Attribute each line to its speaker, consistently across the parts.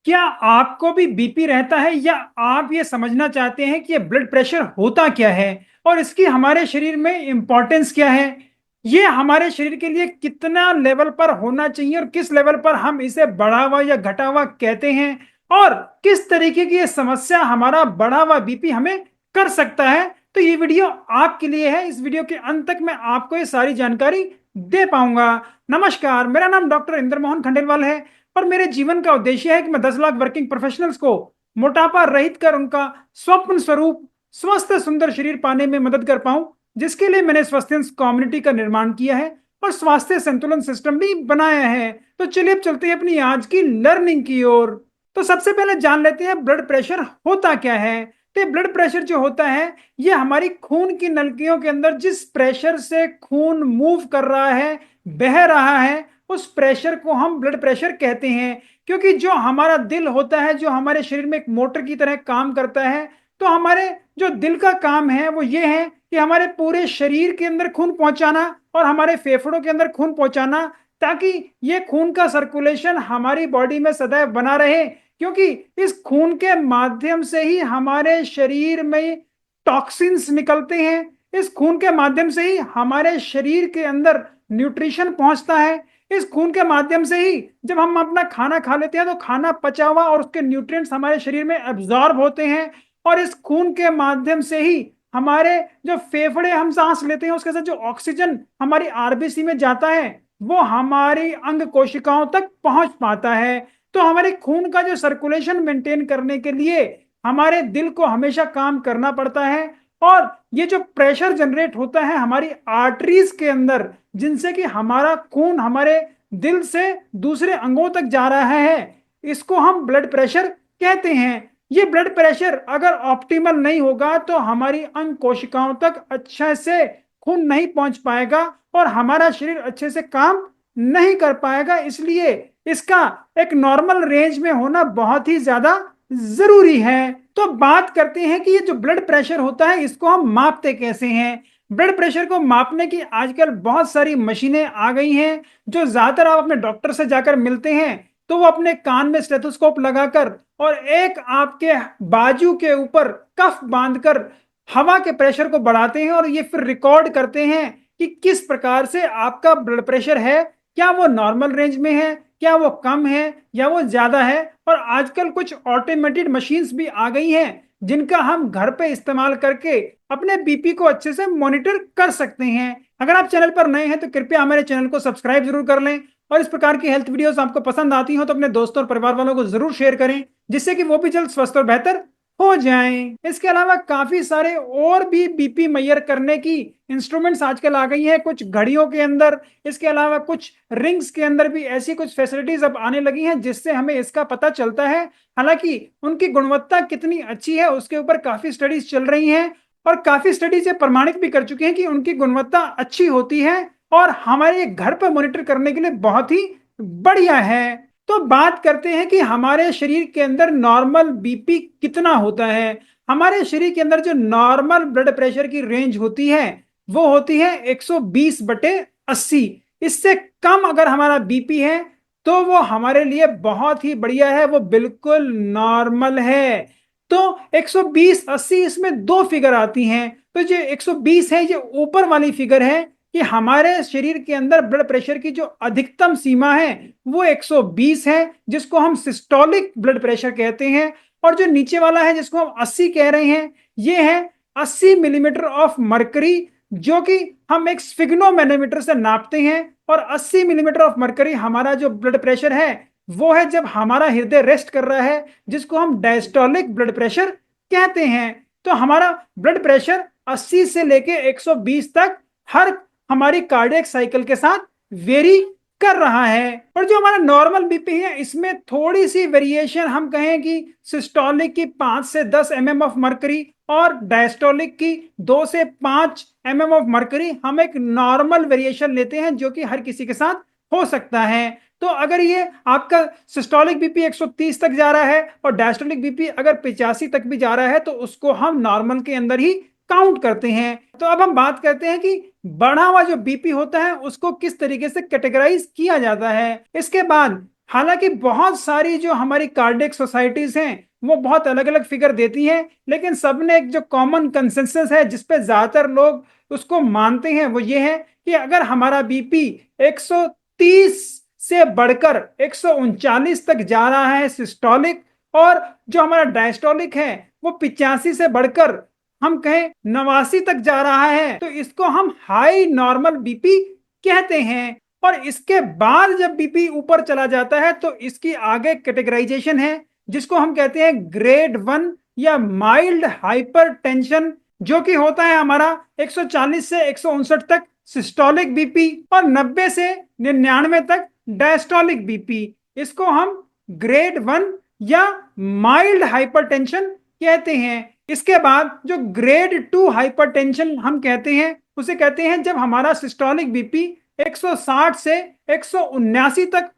Speaker 1: क्या आपको भी बीपी रहता है या आप ये समझना चाहते हैं कि ये ब्लड प्रेशर होता क्या है और इसकी हमारे शरीर में इंपॉर्टेंस क्या है। ये हमारे शरीर के लिए कितना लेवल पर होना चाहिए और किस लेवल पर हम इसे बढ़ा हुआ या घटा हुआ कहते हैं और किस तरीके की ये समस्या हमारा बढ़ा हुआ बीपी हमें कर सकता है। तो ये वीडियो आपके लिए है। इस वीडियो के अंत तक मैं आपको ये सारी जानकारी दे पाऊंगा। नमस्कार, मेरा नाम डॉक्टर इंद्र मोहन खंडेलवाल है और मेरे जीवन का उद्देश्य है कि मैं 10 लाख वर्किंग प्रोफेशनल्स को मोटापा रहित कर उनका स्वप्न स्वरूप स्वस्थ सुंदर शरीर पाने में मदद कर पाऊं, जिसके लिए मैंने स्वास्थ्य कम्युनिटी का निर्माण किया है और स्वास्थ्य संतुलन सिस्टम भी बनाया है। तो चलिए अब चलते हैं अपनी आज की लर्निंग की ओर। तो सबसे पहले जान लेते हैं ब्लड प्रेशर होता क्या है। तो ब्लड प्रेशर जो होता है ये हमारी खून की नलिकाओं के अंदर जिस प्रेशर से खून मूव कर रहा है, बह रहा है, उस प्रेशर को हम ब्लड प्रेशर कहते हैं। क्योंकि जो हमारा दिल होता है, जो हमारे शरीर में एक मोटर की तरह काम करता है, तो हमारे जो दिल का काम है वो ये है कि हमारे पूरे शरीर के अंदर खून पहुंचाना और हमारे फेफड़ों के अंदर खून पहुंचाना, ताकि ये खून का सर्कुलेशन हमारी बॉडी में सदैव बना रहे। क्योंकि इस खून के माध्यम से ही हमारे शरीर में टॉक्सिन्स निकलते हैं, इस खून के माध्यम से ही हमारे शरीर के अंदर न्यूट्रिशन पहुंचता है, इस खून के माध्यम से ही जब हम अपना खाना खा लेते हैं तो खाना पचा हुआ और उसके न्यूट्रिएंट्स हमारे शरीर में एब्जॉर्ब होते हैं, और इस खून के माध्यम से ही हमारे जो फेफड़े हम सांस लेते हैं उसके साथ जो ऑक्सीजन हमारी आरबीसी में जाता है वो हमारी अंग कोशिकाओं तक पहुंच पाता है। तो हमारे खून का जो सर्कुलेशन मेंटेन करने के लिए हमारे दिल को हमेशा काम करना पड़ता है। और ये जो प्रेशर जनरेट होता है हमारी आर्टरीज के अंदर, जिनसे कि हमारा खून हमारे दिल से दूसरे अंगों तक जा रहा है, इसको हम ब्लड प्रेशर कहते हैं। ये ब्लड प्रेशर अगर ऑप्टिमल नहीं होगा तो हमारी अंग कोशिकाओं तक अच्छे से खून नहीं पहुंच पाएगा और हमारा शरीर अच्छे से काम नहीं कर पाएगा। इसलिए इसका एक नॉर्मल रेंज में होना बहुत ही ज्यादा जरूरी है। तो बात करते हैं कि ये जो ब्लड प्रेशर होता है इसको हम मापते कैसे हैं। ब्लड प्रेशर को मापने की आजकल बहुत सारी मशीनें आ गई हैं। जो ज्यादातर आप अपने डॉक्टर से जाकर मिलते हैं तो वो अपने कान में स्टेथोस्कोप लगाकर और एक आपके बाजू के ऊपर कफ बांधकर हवा के प्रेशर को बढ़ाते हैं और ये फिर रिकॉर्ड करते हैं कि किस प्रकार से आपका ब्लड प्रेशर है, क्या वो नॉर्मल रेंज में है, क्या वो कम है या वो ज्यादा है। और आजकल कुछ ऑटोमेटेड मशीन्स भी आ गई हैं जिनका हम घर पे इस्तेमाल करके अपने बीपी को अच्छे से मॉनिटर कर सकते हैं। अगर आप चैनल पर नए हैं तो कृपया हमारे चैनल को सब्सक्राइब जरूर कर लें और इस प्रकार की हेल्थ वीडियोस आपको पसंद आती हो तो अपने दोस्तों और परिवार वालों को जरूर शेयर करें, जिससे कि वो भी जल्द स्वस्थ और बेहतर हो जाएं। इसके अलावा काफी सारे और भी बीपी मेजर करने की इंस्ट्रूमेंट्स आजकल आ गई हैं, कुछ घड़ियों के अंदर, इसके अलावा कुछ रिंग्स के अंदर भी ऐसी कुछ फैसिलिटीज अब आने लगी हैं जिससे हमें इसका पता चलता है। हालांकि उनकी गुणवत्ता कितनी अच्छी है उसके ऊपर काफी स्टडीज चल रही हैं और काफी स्टडीज ये प्रमाणित भी कर चुकी हैं कि उनकी गुणवत्ता अच्छी होती है और हमारे घर पर मॉनिटर करने के लिए बहुत ही बढ़िया है। तो बात करते हैं कि हमारे शरीर के अंदर नॉर्मल बीपी कितना होता है। हमारे शरीर के अंदर जो नॉर्मल ब्लड प्रेशर की रेंज होती है वो होती है 120/80। इससे कम अगर हमारा बीपी है तो वो हमारे लिए बहुत ही बढ़िया है, वो बिल्कुल नॉर्मल है। तो 120/80 इसमें दो फिगर आती हैं। तो जो 120 है ये ऊपर वाली फिगर है कि हमारे शरीर के अंदर ब्लड प्रेशर की जो अधिकतम सीमा है वो 120 है, जिसको हम सिस्टोलिक ब्लड प्रेशर कहते हैं। और जो नीचे वाला है जिसको हम 80 कह रहे हैं ये है 80 मिलीमीटर ऑफ मरकरी, जो कि हम एक स्फिग्नोमेनोमीटर से नापते हैं। और 80 मिलीमीटर ऑफ मरकरी हमारा जो ब्लड प्रेशर है वो है जब हमारा हृदय रेस्ट कर रहा है, जिसको हम डायस्टोलिक ब्लड प्रेशर कहते हैं। तो हमारा ब्लड प्रेशर 80 से लेके 120 तक हर हमारी कार्डियक साइकिल के साथ वेरी कर रहा है। और जो हमारा नॉर्मल बीपी है इसमें थोड़ी सी वेरिएशन, हम कहें कि सिस्टोलिक की 5 से 10 mm ऑफ मरकरी और डायस्टोलिक की 2 से 5 mm ऑफ मरकरी, हम एक नॉर्मल वेरिएशन लेते हैं जो कि हर किसी के साथ हो सकता है। तो अगर ये आपका सिस्टोलिक बीपी 130 तक जा रहा है और डायस्टोलिक बीपी अगर 85 तक भी जा रहा है तो उसको हम नॉर्मल के अंदर ही काउंट करते हैं। तो अब हम बात करते हैं कि बढ़ा हुआ जो बीपी होता है उसको किस तरीके से कैटेगराइज किया जाता है। इसके बाद हालांकि बहुत सारी जो हमारी कार्डियक सोसाइटीज हैं वो बहुत अलग अलग फिगर देती हैं, लेकिन सबने एक जो कॉमन कंसेंसस है जिसपे ज्यादातर लोग उसको मानते हैं वो ये है कि अगर हमारा बीपी 130 से बढ़कर 139 तक जा रहा है सिस्टोलिक, और जो हमारा डायस्टोलिक है वो 85 से बढ़कर हम कहें 89 तक जा रहा है, तो इसको हम हाई नॉर्मल बीपी कहते हैं। और इसके बाद जब बीपी ऊपर चला जाता है तो इसकी आगे कैटेगराइजेशन है जिसको हम कहते हैं ग्रेड 1 या माइल्ड हाइपरटेंशन, जो कि होता है हमारा 140 से 159 तक सिस्टोलिक बीपी और 90 से 99 तक डायस्टोलिक बीपी। इसको हम ग्रेड 1 या माइल्ड हाइपरटेंशन कहते हैं। इसके बाद जो ग्रेड 2 हाइपरटेंशन हम कहते हैं उसे कहते हैं जब हमारा सिस्टोलिक बीपी 160 से 179 तक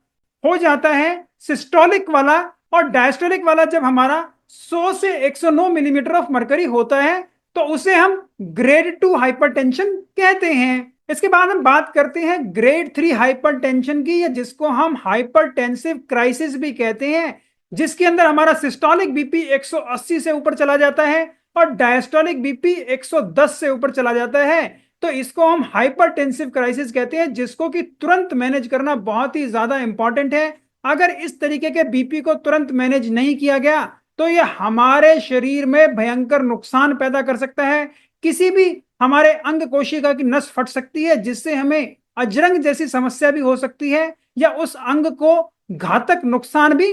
Speaker 1: हो जाता है सिस्टोलिक वाला, और डायस्टोलिक वाला जब हमारा 100 से 109 मिलीमीटर ऑफ मरकरी होता है तो उसे हम ग्रेड 2 हाइपरटेंशन कहते हैं। इसके बाद हम बात करते हैं ग्रेड 3 हाइपरटेंशन की, या जिसको हम हाइपरटेंसिव क्राइसिस भी कहते हैं, जिसके अंदर हमारा सिस्टोलिक बीपी 180 से ऊपर चला जाता है और डायस्टोलिक बीपी 110 से ऊपर चला जाता है। तो इसको हम हाइपरटेंसिव क्राइसिस कहते हैं, जिसको कि तुरंत मैनेज करना बहुत ही ज्यादा इंपॉर्टेंट है। अगर इस तरीके के बीपी को तुरंत मैनेज नहीं किया गया तो यह हमारे शरीर में भयंकर नुकसान पैदा कर सकता है। किसी भी हमारे अंग कोशिका की नस फट सकती है जिससे हमें अजरंग जैसी समस्या भी हो सकती है, या उस अंग को घातक नुकसान भी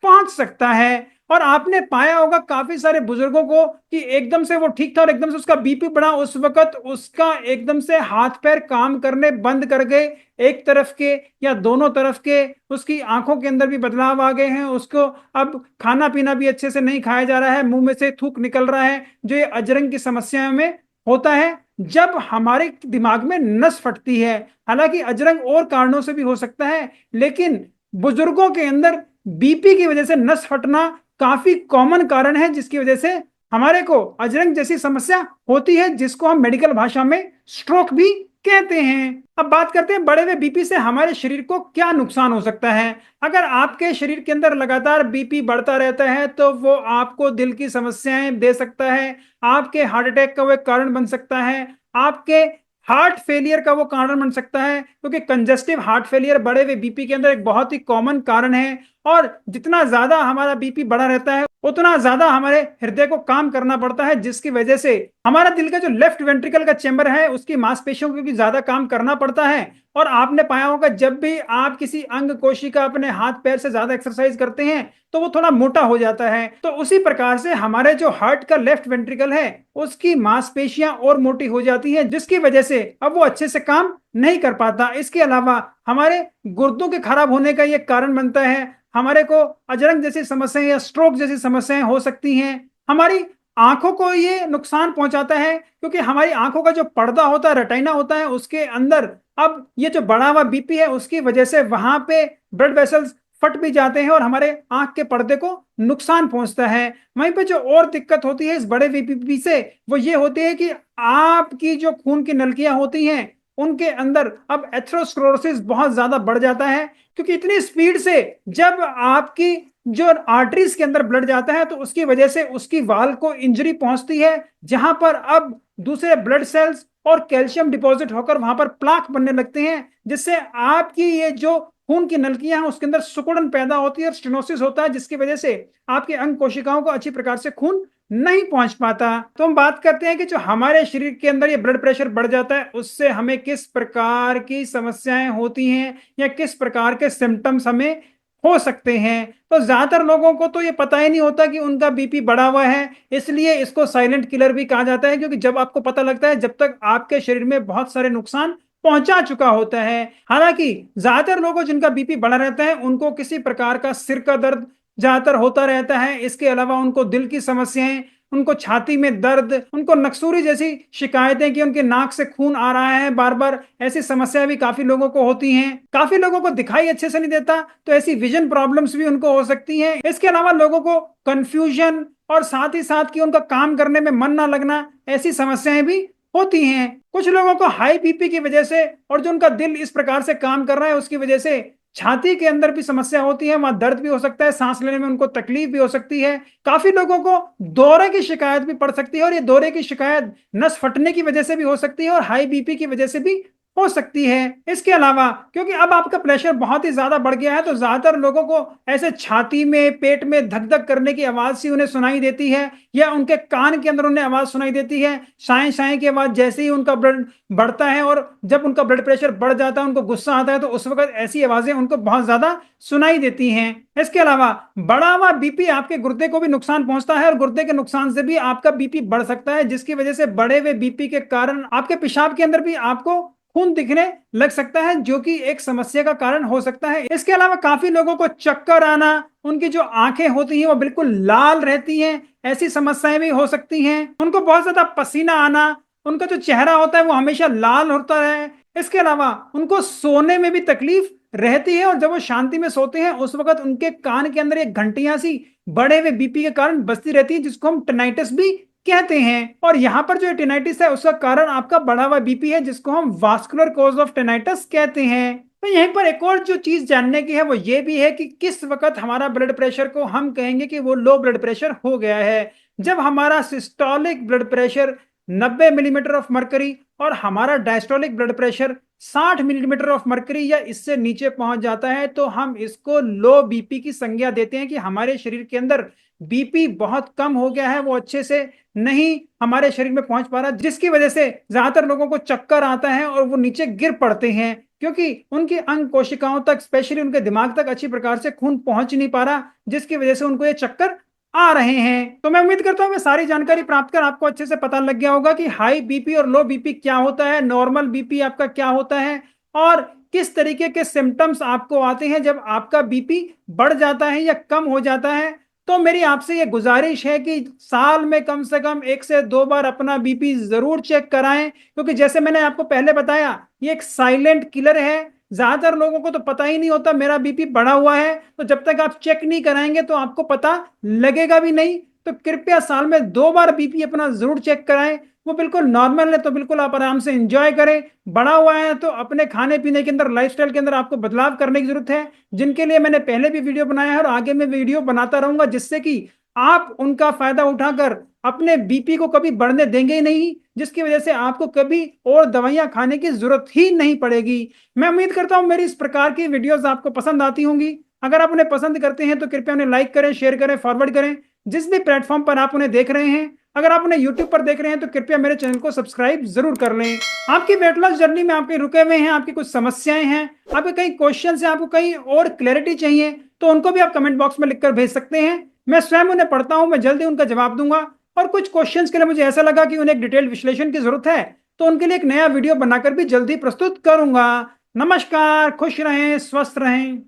Speaker 1: पहुंच सकता है। और आपने पाया होगा काफी सारे बुजुर्गों को कि एकदम से वो ठीक था और एकदम से उसका बीपी बढ़ा, उस वक्त उसका एकदम से हाथ पैर काम करने बंद कर गए, एक तरफ के या दोनों तरफ के, उसकी आंखों के अंदर भी बदलाव आ गए हैं, उसको अब खाना पीना भी अच्छे से नहीं खाया जा रहा है, मुंह में से थूक निकल रहा है, जो ये अजरंग की समस्या में होता है जब हमारे दिमाग में नस फटती है। हालांकि अजरंग और कारणों से भी हो सकता है, लेकिन बुजुर्गों के अंदर बीपी की वजह से नस फटना काफी कॉमन कारण है, जिसकी वजह से हमारे को अजरंग जैसी समस्या होती है, जिसको हम मेडिकल भाषा में स्ट्रोक भी कहते हैं। अब बात करते हैं बढ़े हुए बीपी से हमारे शरीर को क्या नुकसान हो सकता है। अगर आपके शरीर के अंदर लगातार बीपी बढ़ता रहता है तो वो आपको दिल की समस्याएं दे सकता है, आपके हार्ट अटैक का वो एक कारण बन सकता है, आपके हार्ट फेलियर का वो कारण बन सकता है, क्योंकि कंजेस्टिव हार्ट फेलियर बढ़े हुए बीपी के अंदर एक बहुत ही कॉमन कारण है। और जितना ज्यादा हमारा बीपी बढ़ा रहता है उतना ज्यादा हमारे हृदय को काम करना पड़ता है, जिसकी वजह से हमारा दिल का जो लेफ्ट वेंट्रिकल का चेंबर है उसकी मांसपेशियों को भी ज्यादा काम करना पड़ता है। और आपने पाया होगा जब भी आप किसी अंग कोशिका अपने हाथ पैर से ज्यादा एक्सरसाइज करते हैं तो वो थोड़ा मोटा हो जाता है। तो उसी प्रकार से हमारे जो हार्ट का लेफ्ट वेंट्रिकल है उसकी मांसपेशियां और मोटी हो जाती हैं, जिसकी वजह से अब वो अच्छे से काम नहीं कर पाता। इसके अलावा हमारे गुर्दों के खराब होने का ये कारण बनता है, हमारे को अजरंग जैसी समस्याएं या स्ट्रोक जैसी समस्याएं हो सकती हैं। हमारी आंखों को ये नुकसान पहुंचाता है, क्योंकि हमारी आंखों का जो पर्दा होता है, रेटिना होता है, उसके अंदर अब ये जो बढ़ा हुआ बीपी है उसकी वजह से वहां पे ब्लड वेसल्स फट भी जाते हैं और हमारे आंख के पर्दे को नुकसान पहुंचता है। वहीं पे जो और दिक्कत होती है इस बड़े बीपी से वो ये होती है कि आपकी जो खून की नलकियां होती हैं उनके अंदर अब एथेरोस्क्लेरोसिस बहुत ज्यादा बढ़ जाता है, क्योंकि इतनी स्पीड से जब आपकी जो आर्टरीज के अंदर ब्लड जाता है तो उसकी वजह से उसकी वाल को इंजरी पहुंचती है, जहां पर अब दूसरे ब्लड सेल्स और कैल्शियम डिपॉजिट होकर वहां पर प्लाक बनने लगते हैं, जिससे आपकी ये जो खून की नलकियां हैं उसके अंदर सिकुड़न पैदा होती है और स्टेनोसिस होता है, जिसकी वजह से आपके अंग कोशिकाओं को अच्छी प्रकार से खून नहीं पहुंच पाता। तो हम बात करते हैं कि जो हमारे शरीर के अंदर ये ब्लड प्रेशर बढ़ जाता है उससे हमें किस प्रकार की समस्याएं होती हैं या किस प्रकार के सिम्टम्स हमें हो सकते हैं। तो ज्यादातर लोगों को तो ये पता ही नहीं होता कि उनका बीपी बढ़ा हुआ है, इसलिए इसको साइलेंट किलर भी कहा जाता है, क्योंकि जब आपको पता लगता है जब तक आपके शरीर में बहुत सारे नुकसान पहुंचा चुका होता है। हालांकि ज्यादातर लोगों जिनका बीपी बढ़ा रहता है उनको किसी प्रकार का सिर का दर्द ज्यादातर होता रहता है, इसके अलावा उनको दिल की समस्याएं, उनको छाती में दर्द, उनको नक्सूरी जैसी शिकायतें कि उनके नाक से खून आ रहा है बार बार, ऐसी समस्या भी काफी लोगों को होती हैं। काफी लोगों को दिखाई अच्छे से नहीं देता तो ऐसी विजन प्रॉब्लम्स भी उनको हो सकती हैं। इसके अलावा लोगों को कंफ्यूजन और साथ ही साथ कि उनका काम करने में मन ना लगना, ऐसी समस्याएं भी होती हैं। कुछ लोगों को हाई बीपी की वजह से और जो उनका दिल इस प्रकार से काम कर रहा है उसकी वजह से छाती के अंदर भी समस्या होती है, वहां दर्द भी हो सकता है, सांस लेने में उनको तकलीफ भी हो सकती है। काफी लोगों को दौरे की शिकायत भी पड़ सकती है, और ये दौरे की शिकायत नस फटने की वजह से भी हो सकती है और हाई बीपी की वजह से भी हो सकती है। इसके अलावा क्योंकि अब आपका प्रेशर बहुत ही ज्यादा बढ़ गया है, तो ज्यादातर लोगों को ऐसे छाती में, पेट में धक धक करने की आवाज सी उन्हें सुनाई देती है, या उनके कान के अंदर उन्हें आवाज सुनाई देती है, शाय शाय की आवाज, जैसे ही उनका ब्लड बढ़ता है और जब उनका ब्लड प्रेशर बढ़ जाता है, उनको गुस्सा आता है, तो उस वक्त ऐसी आवाजें उनको बहुत ज्यादा सुनाई देती हैं। इसके अलावा बढ़ा हुआ बीपी आपके गुर्दे को भी नुकसान पहुंचता है, और गुर्दे के नुकसान से भी आपका बीपी बढ़ सकता है, जिसकी वजह से बढ़े हुए बीपी के कारण आपके पेशाब के अंदर भी आपको खून दिखने लग सकता है, जो कि एक समस्या का कारण हो सकता है। इसके अलावा काफी लोगों को चक्कर आना, उनकी जो आंखें होती हैं वो बिल्कुल लाल रहती हैं, ऐसी समस्याएं भी हो सकती हैं। उनको बहुत ज्यादा पसीना आना, उनका जो चेहरा होता है वो हमेशा लाल होता है। इसके अलावा उनको सोने में भी तकलीफ रहती है, और जब वो शांति में सोते हैं उस वक्त उनके कान के अंदर एक घंटियां सी बढ़े हुए बीपी के कारण बजती रहती है, जिसको हम टेनाइटिस भी कहते हैं। और यहाँ पर जो टेनाइटिस है उसका कारण आपका बढ़ा हुआ बीपी है, जिसको हम वास्कुलर कॉज ऑफ टेनाइटिस कहते हैं। तो यहीं पर एक और जो चीज जानने की है वो ये भी है कि किस वक्त हमारा ब्लड प्रेशर को हम कहेंगे कि वो लो ब्लड प्रेशर हो गया है। जब हमारा systolic blood pressure 90 millimetre of mercury और हमारा diastolic blood pressure 60 millimetre of mercury या इससे नीचे पहुंच जाता है, तो हम इसको लो बीपी की संज्ञा देते हैं कि हमारे शरीर के अंदर बीपी बहुत कम हो गया है, वो अच्छे से नहीं हमारे शरीर में पहुंच पा रहा, जिसकी वजह से ज्यादातर लोगों को चक्कर आता है और वो नीचे गिर पड़ते हैं, क्योंकि उनकी अंग कोशिकाओं तक, स्पेशली उनके दिमाग तक अच्छी प्रकार से खून पहुंच नहीं पा रहा, जिसकी वजह से उनको ये चक्कर आ रहे हैं। तो मैं उम्मीद करता हूं मैं सारी जानकारी प्राप्त कर आपको अच्छे से पता लग गया होगा कि हाई बीपी और लो बीपी क्या होता है, नॉर्मल बीपी आपका क्या होता है, और किस तरीके के सिम्टम्स आपको आते हैं जब आपका बीपी बढ़ जाता है या कम हो जाता है। तो मेरी आपसे ये गुजारिश है कि साल में कम से कम 1 से 2 बार अपना बीपी जरूर चेक कराएं, क्योंकि जैसे मैंने आपको पहले बताया ये एक साइलेंट किलर है। ज्यादातर लोगों को तो पता ही नहीं होता मेरा बीपी बढ़ा हुआ है, तो जब तक आप चेक नहीं कराएंगे तो आपको पता लगेगा भी नहीं। तो कृपया साल में 2 बार बीपी अपना जरूर चेक कराएं। वो बिल्कुल नॉर्मल है तो बिल्कुल आप आराम से एंजॉय करें, बढ़ा हुआ है तो अपने खाने पीने के अंदर, लाइफस्टाइल के अंदर आपको बदलाव करने की जरूरत है, जिनके लिए मैंने पहले भी वीडियो बनाया है और आगे मैं वीडियो बनाता रहूंगा, जिससे कि आप उनका फायदा उठाकर अपने बीपी को कभी बढ़ने देंगे ही नहीं, जिसकी वजह से आपको कभी और दवाइयां खाने की जरूरत ही नहीं पड़ेगी। मैं उम्मीद करता हूं मेरी इस प्रकार की वीडियोस आपको पसंद आती होंगी। अगर आप उन्हें पसंद करते हैं तो कृपया उन्हें लाइक करें, शेयर करें, फॉरवर्ड करें, जिस भी प्लेटफॉर्म पर आप उन्हें देख रहे हैं। अगर आप उन्हें यूट्यूब पर देख रहे हैं तो कृपया मेरे चैनल को सब्सक्राइब जरूर कर लें। आपकी वेट लॉस जर्नी में आपके रुके हुए हैं, आपकी कुछ समस्याएं हैं, आपके कई क्वेश्चन है, आपको कहीं और क्लैरिटी चाहिए, तो उनको भी आप कमेंट बॉक्स में लिखकर भेज सकते हैं। मैं स्वयं उन्हें पढ़ता हूं, मैं जल्दी उनका जवाब दूंगा। और कुछ क्वेश्चंस के लिए मुझे ऐसा लगा कि उन्हें एक डिटेल्ड विश्लेषण की जरूरत है, तो उनके लिए एक नया वीडियो बनाकर भी जल्दी प्रस्तुत करूंगा। नमस्कार, खुश रहें, स्वस्थ रहें।